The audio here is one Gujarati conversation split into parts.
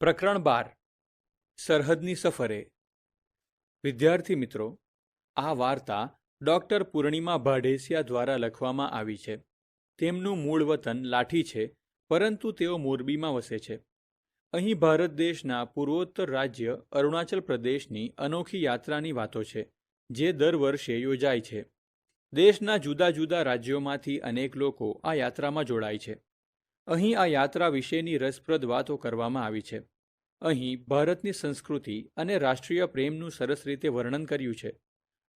પ્રકરણ 12 સરહદની સફરે. વિદ્યાર્થી મિત્રો, આ વાર્તા ડૉક્ટર પૂર્ણિમા ભાડેસિયા દ્વારા લખવામાં આવી છે. તેમનું મૂળ વતન લાઠી છે, પરંતુ તેઓ મોરબીમાં વસે છે. અહીં ભારત દેશના પૂર્વોત્તર રાજ્ય અરુણાચલ પ્રદેશની અનોખી યાત્રાની વાતો છે, જે દર વર્ષે યોજાય છે. દેશના જુદા જુદા રાજ્યોમાંથી અનેક લોકો આ યાત્રામાં જોડાય છે. અહીં આ યાત્રા વિશેની રસપ્રદ વાતો કરવામાં આવી છે. અહીં ભારતની સંસ્કૃતિ અને રાષ્ટ્રીય પ્રેમનું સરસ રીતે વર્ણન કર્યું છે.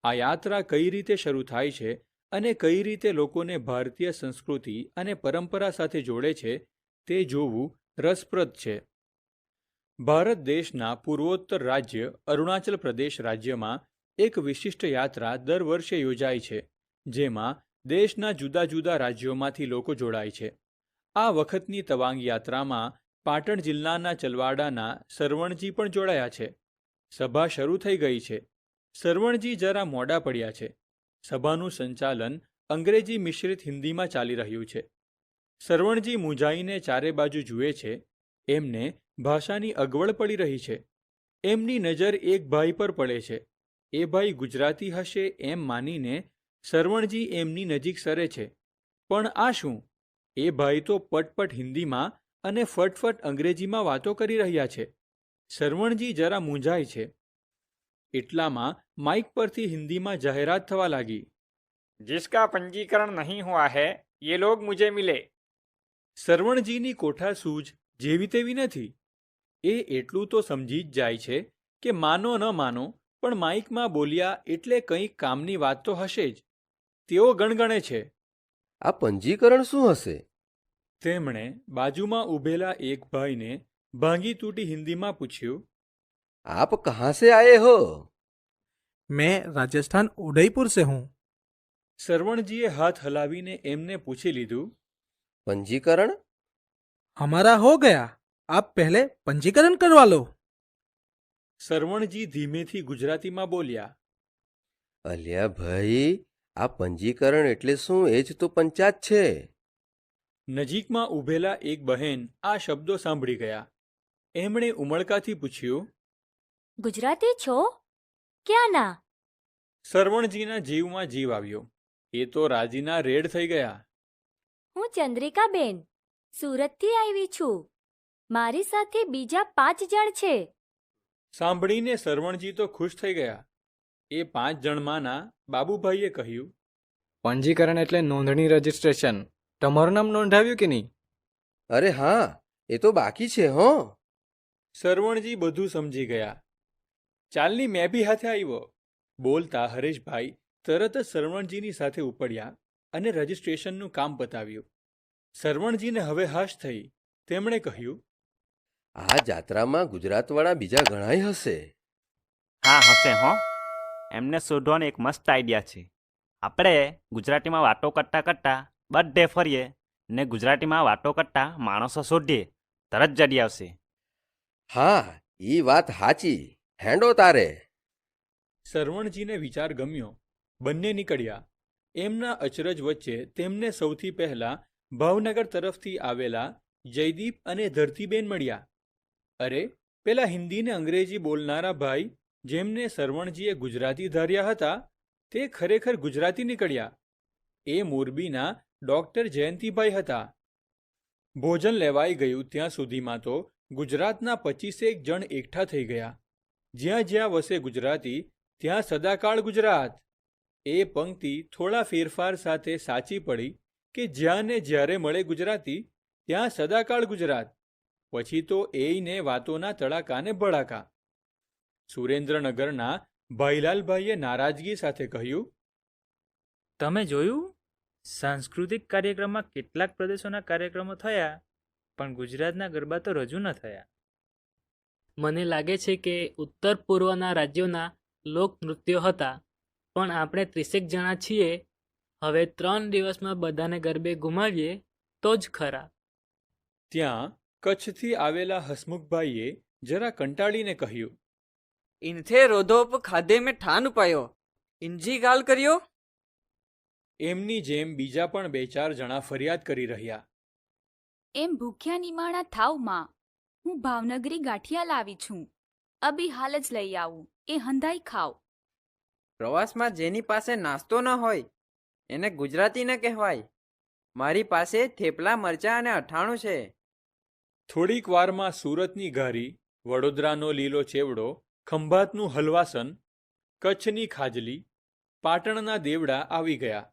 આ યાત્રા કઈ રીતે શરૂ થાય છે અને કઈ રીતે લોકોને ભારતીય સંસ્કૃતિ અને પરંપરા સાથે જોડે છે તે જોવું રસપ્રદ છે. ભારત દેશના પૂર્વોત્તર રાજ્ય અરુણાચલ પ્રદેશ રાજ્યમાં એક વિશિષ્ટ યાત્રા દર વર્ષે યોજાય છે, જેમાં દેશના જુદા જુદા રાજ્યોમાંથી લોકો જોડાય છે. આ વખતની તવાંગ યાત્રામાં પાટણ જિલ્લાના ચલવાડાના સરવણજી પણ જોડાયા છે. સભા શરૂ થઈ ગઈ છે. સરવણજી જરા મોડા પડ્યા છે. સભાનું સંચાલન અંગ્રેજી મિશ્રિત હિન્દીમાં ચાલી રહ્યું છે. સરવણજી મૂંઝાઈને ચારે બાજુ જુએ છે. એમને ભાષાની અગવડ પડી રહી છે. એમની નજર એક ભાઈ પર પડે છે. એ ભાઈ ગુજરાતી હશે એમ માનીને સરવણજી એમની નજીક સરે છે. પણ આ શું? એ ભાઈ તો પટપટ હિન્દીમાં અને ફટફટ અંગ્રેજીમાં વાતો કરી રહ્યા છે. સરવણજી જરા મૂંઝાય છે. એટલામાં માઇક પરથી હિન્દીમાં જાહેરાત થવા લાગી. जिसका पंजीकरण नहीं हुआ है ये लोग मुझे मिले. સરવણજીની કોઠાસૂઝ જેવી તેવી નથી. એ એટલું તો સમજી જ જાય છે કે માનો ન માનો પણ માઇકમાં બોલ્યા એટલે કંઈક કામની વાત તો હશે જ. તેઓ ગણગણે છે. આ પંજીકરણ શું હશે? તેમણે બાજુમાં ઊભેલા એક ભાઈને ભાંગી તૂટી હિન્દીમાં પૂછ્યું. आप कहाँ से आए हो? मैं राजस्थान उदयपुर से हूँ। સરવણજીએ હાથ હલાવીને એમને પૂછી લીધું. पंजीकरण? हमारा हो गया, आप पहले पंजीकरण करवा लो। સરવણજી ધીમેથી ગુજરાતીમાં બોલ્યા. અલ્યા ભાઈ, આ પંજીકરણ એટલે શું? એ જ તો પંચાયત છે. નજીકમાં ઊભેલા એક બહેન આ શબ્દો સાંભળી ગયા. એમણે ઉમળકાથી પૂછ્યું. ગુજરાતી છો? ક્યાંના? સરવણજીના જીવમાં જીવ આવ્યો. એ તો રાજીના રેડ થઈ ગયા. હું ચંદ્રિકાબેન, સુરતથી આવી છું. મારી સાથે બીજા 5 જણ છે. સાંભળીને સરવણજી તો ખુશ થઈ ગયા. એ 5 જણમાંના બાબુભાઈએ કહ્યું. पंजीकरण એટલે નોંધણી રજિસ્ટ્રેશન. તમારું નામ નોંધાવ્યું કે નહીં? અરે હા, એ તો બાકી છે. હો, સરવણજી બધું સમજી ગયા. ચાલની મેં બી હાથે આવ્યો. બોલતા હરેશભાઈ તરત જ સરવણજીની સાથે ઉપડ્યા અને રજિસ્ટ્રેશનનું કામ પતાવ્યું. સરવણજીને હવે હાશ થઈ. તેમણે કહ્યું. આ જાત્રામાં ગુજરાતવાળા બીજા ઘણાય હશે. હા હશે હો. એમને શોધવાનો એક મસ્ત આઈડિયા છે. આપણે ગુજરાતીમાં વાતો કરતાં કરતાં બધે ફરીએ ને ગુજરાતીમાં વાતો કરતાં માણસો શોધીએ, તરત જડી આવશે. હા, ઈ વાત હાચી. હેંડો તારે. સરવણજીને વિચાર ગમ્યો. બંને નીકળ્યા. એમના અચરજ વચ્ચે તેમને સૌથી પહેલા ભાવનગર તરફથી આવેલા જયદીપ અને ધરતીબેન મળ્યા. અરે, પેલા હિન્દી ને અંગ્રેજી બોલનારા ભાઈ જેમને સરવણજીએ ગુજરાતી ધાર્યા હતા, તે ખરેખર ગુજરાતી નીકળ્યા. એ મોરબીના ડૉક્ટર જયંતિભાઈ હતા. ભોજન લેવાઈ ગયું ત્યાં સુધીમાં તો ગુજરાતના 25 જણ એકઠા થઈ ગયા. જ્યાં જ્યાં વસે ગુજરાતી ત્યાં સદાકાળ ગુજરાત. એ પંક્તિ થોડા ફેરફાર સાથે સાચી પડી કે જ્યાં ને જ્યારે મળે ગુજરાતી ત્યાં સદાકાળ ગુજરાત. પછી તો એયને વાતોના તડાકાને ભડાકા. સુરેન્દ્રનગરના ભાઈલાલભાઈએ નારાજગી સાથે કહ્યું. તમે જોયું? સાંસ્કૃતિક કાર્યક્રમમાં કેટલાક પ્રદેશોના કાર્યક્રમો થયા, પણ ગુજરાતના ગરબા તો રજૂ ન થયા. મને લાગે છે કે ઉત્તર પૂર્વના રાજ્યોના લોકનૃત્યો હતા, પણ આપણે 30 જણા છીએ. હવે 3 દિવસમાં બધાને ગરબે ગુમાવીએ તો જ ખરા. ત્યાં કચ્છથી આવેલા હસમુખભાઈએ જરા કંટાળીને કહ્યું. इनथे रोधोप खाधे में ठान पायो इंजी गाल करियो. એમની જેમ બીજા પણ 2-4 જણા ફરિયાદ કરી રહ્યા. એમ ભૂખ્યા નિમાણા થાવમાં હું ભાવનગરી ગાંઠિયા લાવી છું. અભી હાલ જ લઈ આવું. એ હંધાઈ ખાવ. પ્રવાસમાં જેની પાસે નાસ્તો ન હોય એને ગુજરાતી ન કહેવાય. મારી પાસે થેપલા મરચાં અને અઠાણું છે. થોડીક વારમાં સુરતની ઘારી, વડોદરાનો લીલો ચેવડો, ખંભાતનું હલવાસન, કચ્છની ખાજલી, પાટણના દેવડા આવી ગયા.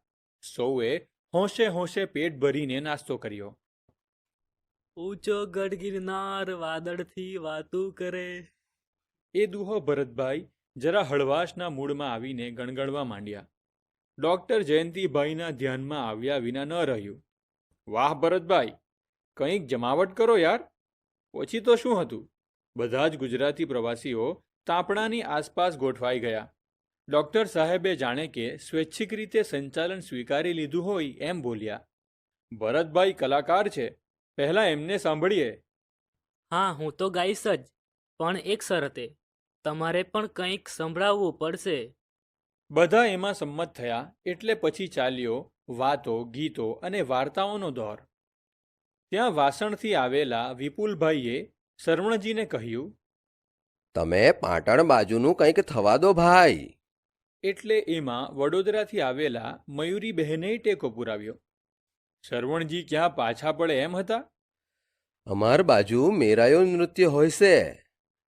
સૌએ હોંશે હોંશે પેટ ભરીને નાસ્તો કર્યો. ઊંચો ગઢ ગિરનાર વાદળથી વાતું કરે. એ દુહો ભરતભાઈ જરા હળવાશના મૂડમાં આવીને ગણગણવા માંડ્યા. ડોક્ટર જયંતિભાઈના ધ્યાનમાં આવ્યા વિના ન રહ્યું. વાહ ભરતભાઈ, કંઈક જમાવટ કરો યાર. પછી તો શું હતું, બધા જ ગુજરાતી પ્રવાસીઓ તાપણાની આસપાસ ગોઠવાઈ ગયા. ડોક્ટર સાહેબે જાણે કે સ્વૈચ્છિક રીતે સંચાલન સ્વીકારી લીધું હોય એમ બોલ્યા. ભરતભાઈ કલાકાર છે, પહેલાં એમને સાંભળીએ. હા, હું તો ગાઈશ જ, પણ એક શરતે. તમારે પણ કંઈક સંભળાવવું પડશે. બધા એમાં સંમત થયા એટલે પછી ચાલ્યો વાતો, ગીતો અને વાર્તાઓનો દોર. ત્યાં વાસણથી આવેલા વિપુલભાઈએ શરવણજીને કહ્યું, તમે પાટણ બાજુનું કંઈક થવા દો ભાઈ. એટલે એમાં વડોદરાથી આવેલા મયુરીબહેને ટેકો પુરાવ્યો. શરવણજી ક્યાં પાછા પડે એમ હતા? અમાર બાજુ મેરાયો નૃત્ય હોય છે.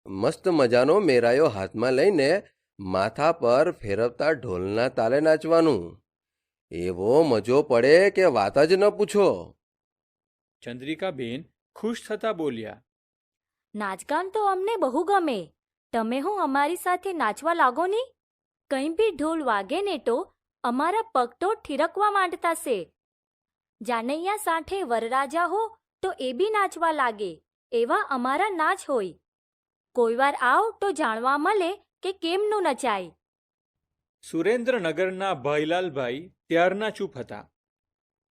મસ્ત મજાનો મેરાયો હાથમાં લઈને માથા પર ફેરવતા ઢોલના તાલે નાચવાનું. એવો મજો પડે કે વાત જ ન પૂછો. ચંદ્રિકાબેન ખુશ થતા બોલ્યા, નાચગાન તો અમને બહુ ગમે. તમે હું અમારી સાથે નાચવા લાગો ને. કંઈ બી ઢોલ વાગે ને તો અમારા પગ તો ઠીરકવા માંડતા છે. જાનૈયા સાંઠે વરરાજા હો તો એ બી નાચવા લાગે. એવા અમારા નાચ હોય. કોઈ વાર આવ તો જાણવા મળે કે કેમનું નચાય. સુરેન્દ્રનગરના ભાઈલાલભાઈ ત્યારના ચૂપ હતા.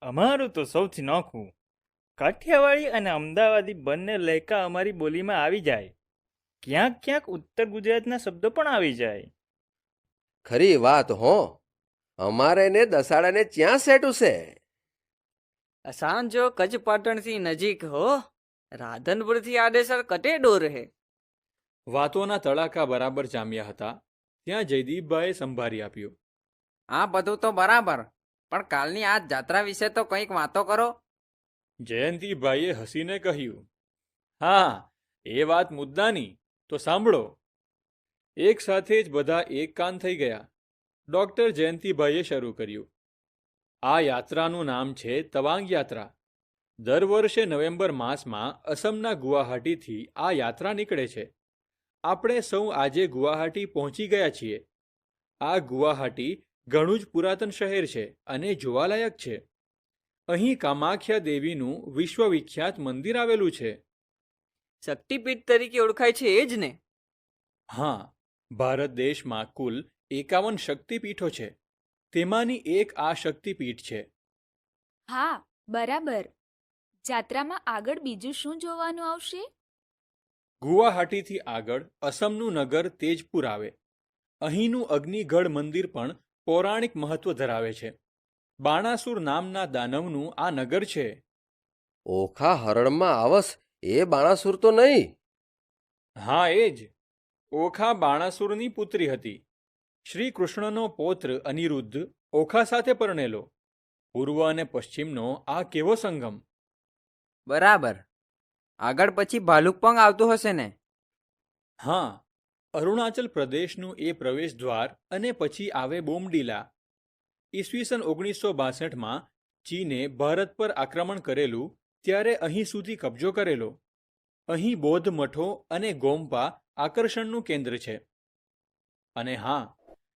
અમારું તો સૌથી નોખું. કાઠિયાવાડી અને અમદાવાદી બંને લહેકા અમારી બોલીમાં આવી જાય. ક્યાંક ક્યાંક ઉત્તર ગુજરાતના શબ્દો પણ આવી જાય. ખરી વાત હો. અમારે ને દસાડાને ચ્યાં સેટું છે. સાંજો કચ્છ પાટણથી નજીક હો. રાધનપુરથી આડેસર કટે ડોર હે. વાતોના તડાકા બરાબર જામ્યા હતા ત્યાં જયદીપભાઈએ સંભારી આપ્યું. આ બધું તો બરાબર, પણ કાલની આ જાત્રા વિશે તો કંઈક વાતો કરો. જયંતિભાઈએ હસીને કહ્યું, હા, એ વાત મુદ્દાની, તો સાંભળો. એક સાથે જ બધા એક કાન થઈ ગયા. ડોક્ટર જયંતિભાઈએ શરૂ કર્યું. આ યાત્રાનું નામ છે તવાંગ યાત્રા. દર વર્ષે નવેમ્બર માસમાં અસમના ગુવાહાટીથી આ યાત્રા નીકળે છે. આપણે સૌ આજે ગુવાહાટી પહોંચી ગયા છીએ. આ ગુવાહાટી ઘણું જ પુરાતન શહેર છે અને જોવાલાયક છે. અહીં કામાખ્યા દેવીનું વિશ્વવિખ્યાત મંદિર આવેલું છે. શક્તિપીઠ તરીકે ઓળખાય છે એ જ ને? હા, ભારત દેશમાં કુલ 51 શક્તિપીઠો છે. તેમાંની એક આ શક્તિપીઠ છે. હા, બરાબર. જાત્રામાં આગળ બીજું શું જોવાનું આવશે? ગુવાહાટીથી આગળ અસમનું નગર તેજપુર આવે. અહીંનું અગ્નિગઢ મંદિર પણ પૌરાણિક મહત્વ ધરાવે છે. બાણાસુર નામના દાનવનું આ નગર છે. ઓખા હરણમાં આવસ એ બાણાસુર તો નહીં? હા, એ જ. ઓખા બાણાસુરની પુત્રી હતી. શ્રી કૃષ્ણનો પૌત્ર અનિરુદ્ધ ઓખા સાથે પરણેલો. પૂર્વ અને પશ્ચિમનો આ કેવો સંગમ! બરાબર. આગળ પછી ભાલુકપંગ આવતું હશે ને? હા, અરુણાચલ પ્રદેશનું એ પ્રવેશ દ્વાર અને પછી આવે બોમડીલા. ઈસવીસન 1962માં ચીને ભારત પર આક્રમણ કરેલું ત્યારે અહીં સુધી કબજો કરેલો. અહીં બૌદ્ધ મઠો અને ગોમ્પા આકર્ષણનું કેન્દ્ર છે. અને હા,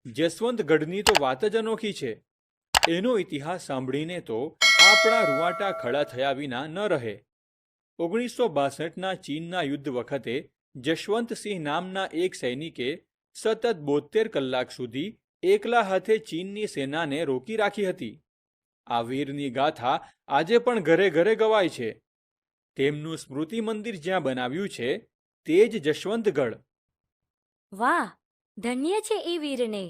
જસવંતગઢની તો વાત જ અનોખી છે. એનો ઇતિહાસ સાંભળીને તો આપણા રૂવાટા ખડા થયા વિના ન રહે. 1962ના ચીનના યુદ્ધ વખતે જશવંતસિંહ નામના એક સૈનિકે સતત 72 કલાક સુધી એકલા હાથે ચીનની સેનાને રોકી રાખી હતી. આ વીરની ગાથા આજે પણ ઘરે ઘરે ગવાય છે. તેમનું સ્મૃતિ મંદિર જ્યાં બનાવ્યું છે તે જ જશવંતગઢ. વાહ, ધન્ય છે એ વીરને.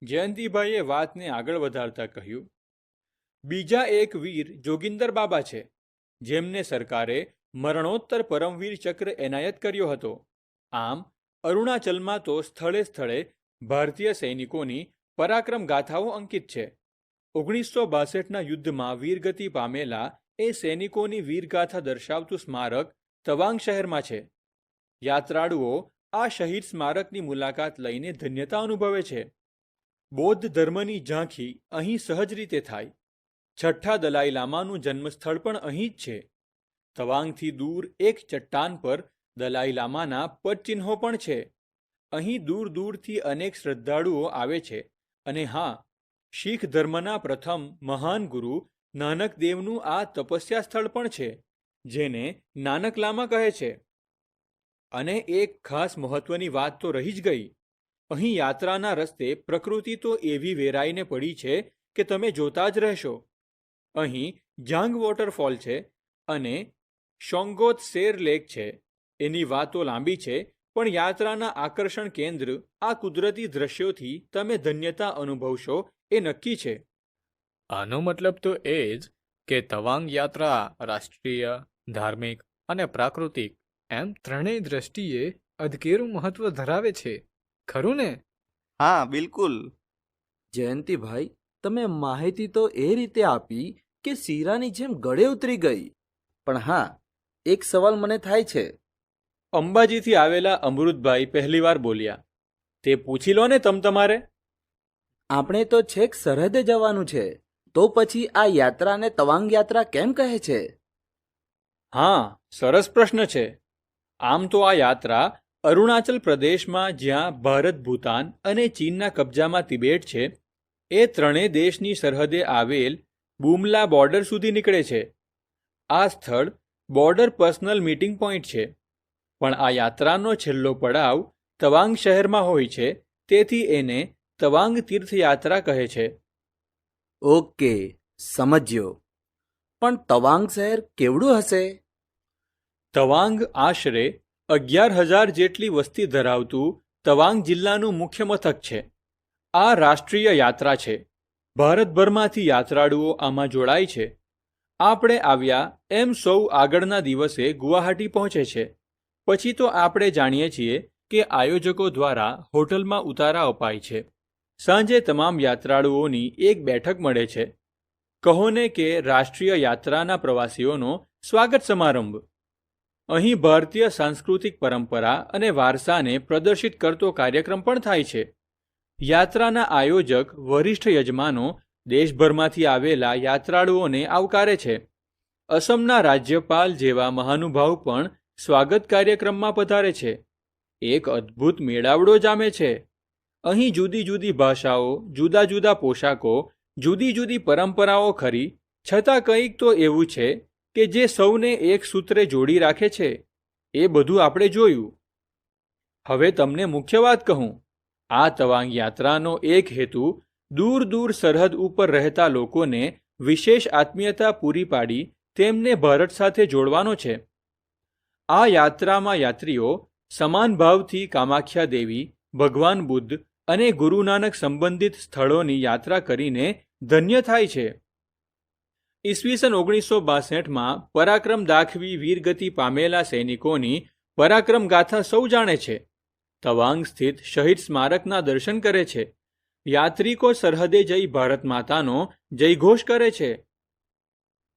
જયંતિભાઈએ વાતને આગળ વધારતા કહ્યું, બીજા એક વીર જોગિંદર બાબા છે, જેમને સરકારે મરણોત્તર પરમવીર ચક્ર એનાયત કર્યો હતો. આમ અરુણાચલમાં તો સ્થળે સ્થળે ભારતીય સૈનિકોની પરાક્રમ ગાથાઓ અંકિત છે. 1962ના યુદ્ધમાં વીરગતિ પામેલા એ સૈનિકોની વીરગાથા દર્શાવતું સ્મારક તવાંગ શહેરમાં છે. યાત્રાળુઓ આ શહીદ સ્મારકની મુલાકાત લઈને ધન્યતા અનુભવે છે. બૌદ્ધ ધર્મની ઝાંખી અહીં સહજ રીતે થાય. છઠ્ઠા દલાઈ લામાનું જન્મસ્થળ પણ અહીં જ છે. તવાંગથી દૂર એક ચટ્ટાન પર દલાઈ લામાના પદચિહ્નો પણ છે. અહીં દૂર દૂરથી અનેક શ્રદ્ધાળુઓ આવે છે. અને હા, શીખ ધર્મના પ્રથમ મહાન ગુરુ નાનક દેવનું આ તપસ્યા સ્થળ પણ છે, જેને નાનક લામા કહે છે. અને એક ખાસ મહત્વની વાત તો રહી જ ગઈ. અહીં યાત્રાના રસ્તે પ્રકૃતિ તો એવી વેરાઈને પડી છે કે તમે જોતા જ રહેશો. અહીં જાંગ વોટરફોલ છે અને શોંગોત શેર લેક છે. એની વાતો લાંબી છે, પણ યાત્રાના આકર્ષણ કેન્દ્ર આ કુદરતી દ્રશ્યોથી તમે ધન્યતા અનુભવશો એ નક્કી છે. આનો મતલબ તો એ જ કે તવાંગ યાત્રા રાષ્ટ્રીય, ધાર્મિક અને પ્રાકૃતિક એમ ત્રણેય દ્રષ્ટિએ અધકેરું મહત્વ ધરાવે છે, ખરું ને? હા, બિલકુલ. જયંતિભાઈ, તમે માહિતી તો એ રીતે આપી કે શીરાની જેમ ગળે ઉતરી ગઈ. પણ હા, એક સવાલ મને થાય છે. અંબાજીથી આવેલા અમૃતભાઈ પહેલીવાર બોલ્યા. તે પૂછી લો ને તમારે. આપણે તો છેક સરહદે જવાનું છે, તો પછી આ યાત્રાને તવાંગ યાત્રા કેમ કહે છે? હા, સરસ પ્રશ્ન છે. આમ તો આ યાત્રા અરુણાચલ પ્રદેશમાં, જ્યાં ભારત, ભૂતાન અને ચીનના કબજામાં તિબેટ છે, એ ત્રણેય દેશની સરહદે આવેલ બુમલા બોર્ડર સુધી નીકળે છે. આ સ્થળ બોર્ડર પર્સનલ મીટિંગ પોઈન્ટ છે. પણ આ યાત્રાનો છેલ્લો પડાવ તવાંગ શહેરમાં હોય છે, તેથી એને તવાંગ તીર્થયાત્રા કહે છે. ઓકે, સમજ્યો. પણ તવાંગ શહેર કેવડું હશે? તવાંગ આશરે 11,000 જેટલી વસ્તી ધરાવતું તવાંગ જિલ્લાનું મુખ્ય મથક છે. આ રાષ્ટ્રીય યાત્રા છે. ભારતભરમાંથી યાત્રાળુઓ આમાં જોડાય છે. આપણે આવ્યા એમ સૌ આગળના દિવસે ગુવાહાટી પહોંચે છે. પછી તો આપણે જાણીએ છીએ કે આયોજકો દ્વારા હોટલમાં ઉતારા અપાય છે. સાંજે તમામ યાત્રાળુઓની એક બેઠક મળે છે. કહો ને કે રાષ્ટ્રીય યાત્રાના પ્રવાસીઓનો સ્વાગત સમારંભ. અહીં ભારતીય સાંસ્કૃતિક પરંપરા અને વારસાને પ્રદર્શિત કરતો કાર્યક્રમ પણ થાય છે. યાત્રાના આયોજક વરિષ્ઠ યજમાનો દેશભરમાંથી આવેલા યાત્રાળુઓને આવકારે છે. અસમના રાજ્યપાલ જેવા મહાનુભાવ પણ સ્વાગત કાર્યક્રમમાં પધારે છે. એક અદ્ભુત મેળાવડો જામે છે. અહીં જુદી જુદી ભાષાઓ, જુદા જુદા પોશાકો, જુદી જુદી પરંપરાઓ ખરી, છતાં કંઈક તો એવું છે કે જે સૌને એક સૂત્રે જોડી રાખે છે. એ બધું આપણે જોયું. હવે તમને મુખ્ય વાત કહું. આ તવાંગ યાત્રાનો એક હેતુ દૂર દૂર સરહદ ઉપર રહેતા લોકોને વિશેષ આત્મીયતા પૂરી પાડી તેમને ભારત સાથે જોડવાનો છે. આ યાત્રામાં યાત્રીઓ સમાન ભાવથી કામાખ્યા દેવી, ભગવાન બુદ્ધ અને ગુરુ નાનક સંબંધિત સ્થળોની યાત્રા કરીને ધન્ય થાય છે. ઈસવીસન 1962માં પરાક્રમ દાખવી વીરગતિ પામેલા સૈનિકોની પરાક્રમ ગાથા સૌ જાણે છે. તવાંગ સ્થિત શહીદ સ્મારકના દર્શન કરે છે. યાત્રિકો સરહદે જઈ ભારત માતાનો જયઘોષ કરે છે.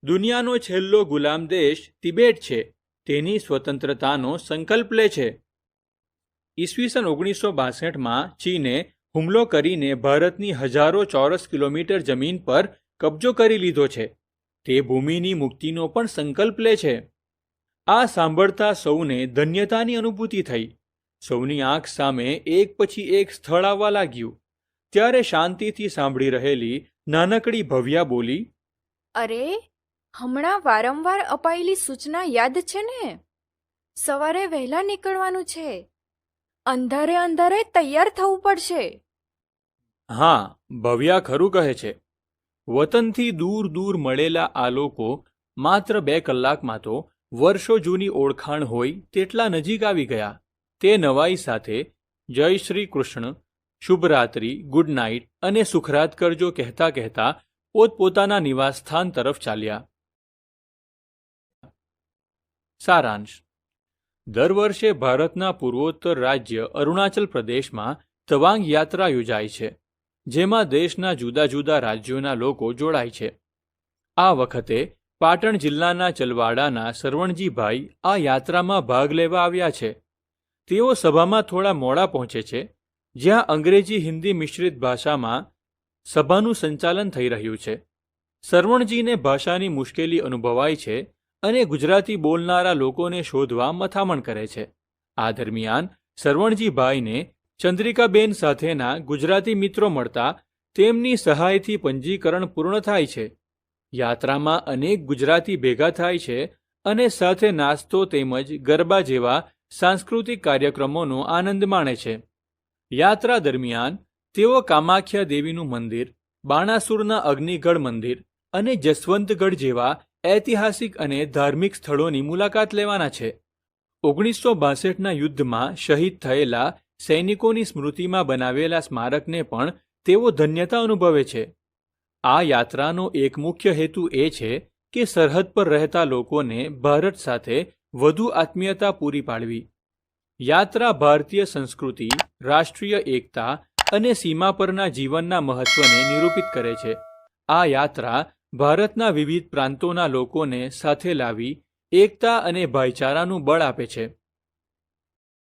દુનિયાનો છેલ્લો ગુલામ દેશ તિબેટ છે, તેની સ્વતંત્રતાનો સંકલ્પ લે છે. ઈસવીસન 1962માં ચીને હુમલો કરીને ભારતની હજારો ચોરસ કિલોમીટર જમીન પર કબજો કરી લીધો છે. તે ભૂમિની મુક્તિનો પણ સંકલ્પ લે છે. આ સાંભળતા સૌને ધન્યતાની અનુભૂતિ થઈ. સૌની આંખ સામે એક પછી એક સ્થળ આવવા લાગ્યું. ત્યારે શાંતિથી સાંભળી રહેલી નાનકડી ભવ્યા બોલી, અરે, હમણાં વારંવાર અપાયેલી સૂચના યાદ છે ને? સવારે વહેલા નીકળવાનું છે. અંધારે અંધારે તૈયાર થવું પડશે. હા, ભવ્યા ખરું કહે છે. વતનથી દૂર દૂર મળેલા આ લોકો માત્ર 2 કલાકમાં તો વર્ષો જૂની ઓળખાણ હોય તેટલા નજીક આવી ગયા. તે નવાઈ સાથે જય શ્રી કૃષ્ણ, શુભરાત્રિ, ગુડ નાઇટ અને સુખરાત કરજો કહેતા કહેતા પોતપોતાના નિવાસસ્થાન તરફ ચાલ્યા. સારાંશ. દર વર્ષે ભારતના પૂર્વોત્તર રાજ્ય અરુણાચલ પ્રદેશમાં તવાંગ યાત્રા યોજાય છે, જેમાં દેશના જુદા જુદા રાજ્યોના લોકો જોડાય છે. આ વખતે પાટણ જિલ્લાના ચલવાડાના સરવણજીભાઈ આ યાત્રામાં ભાગ લેવા આવ્યા છે. તેઓ સભામાં થોડા મોડા પહોંચે છે, જ્યાં અંગ્રેજી હિન્દી મિશ્રિત ભાષામાં સભાનું સંચાલન થઈ રહ્યું છે. સરવણજીને ભાષાની મુશ્કેલી અનુભવાય છે અને ગુજરાતી બોલનારા લોકોને શોધવા મથામણ કરે છે. આ દરમિયાન સરવણજીભાઈને ચંદ્રિકાબેન સાથેના ગુજરાતી મિત્રો મળતા તેમની સહાયથી પંજીકરણ પૂર્ણ થાય છે. યાત્રામાં અનેક ગુજરાતી ભેગા થાય છે અને સાથે નાસ્તો તેમજ ગરબા જેવા સાંસ્કૃતિક કાર્યક્રમોનો આનંદ માણે છે. યાત્રા દરમિયાન તેઓ કામાખ્યા દેવીનું મંદિર, બાણાસુરના અગ્નિગઢ મંદિર અને જસવંતગઢ જેવા ઐતિહાસિક અને ધાર્મિક સ્થળોની મુલાકાત લેવાના છે. 1962ના યુદ્ધમાં શહીદ થયેલા સૈનિકોની સ્મૃતિમાં બનાવેલા સ્મારકને પણ તેઓ ધન્યતા અનુભવે છે. આ યાત્રાનો એક મુખ્ય હેતુ એ છે કે સરહદ પર રહેતા લોકોને ભારત સાથે વધુ આત્મીયતા પૂરી પાડવી. યાત્રા ભારતીય સંસ્કૃતિ, રાષ્ટ્રીય એકતા અને સીમા પરના જીવનના મહત્વને નિરૂપિત કરે છે. આ યાત્રા ભારતના વિવિધ પ્રાંતોના લોકોને સાથે લાવી એકતા અને ભાઈચારાનું બળ આપે છે.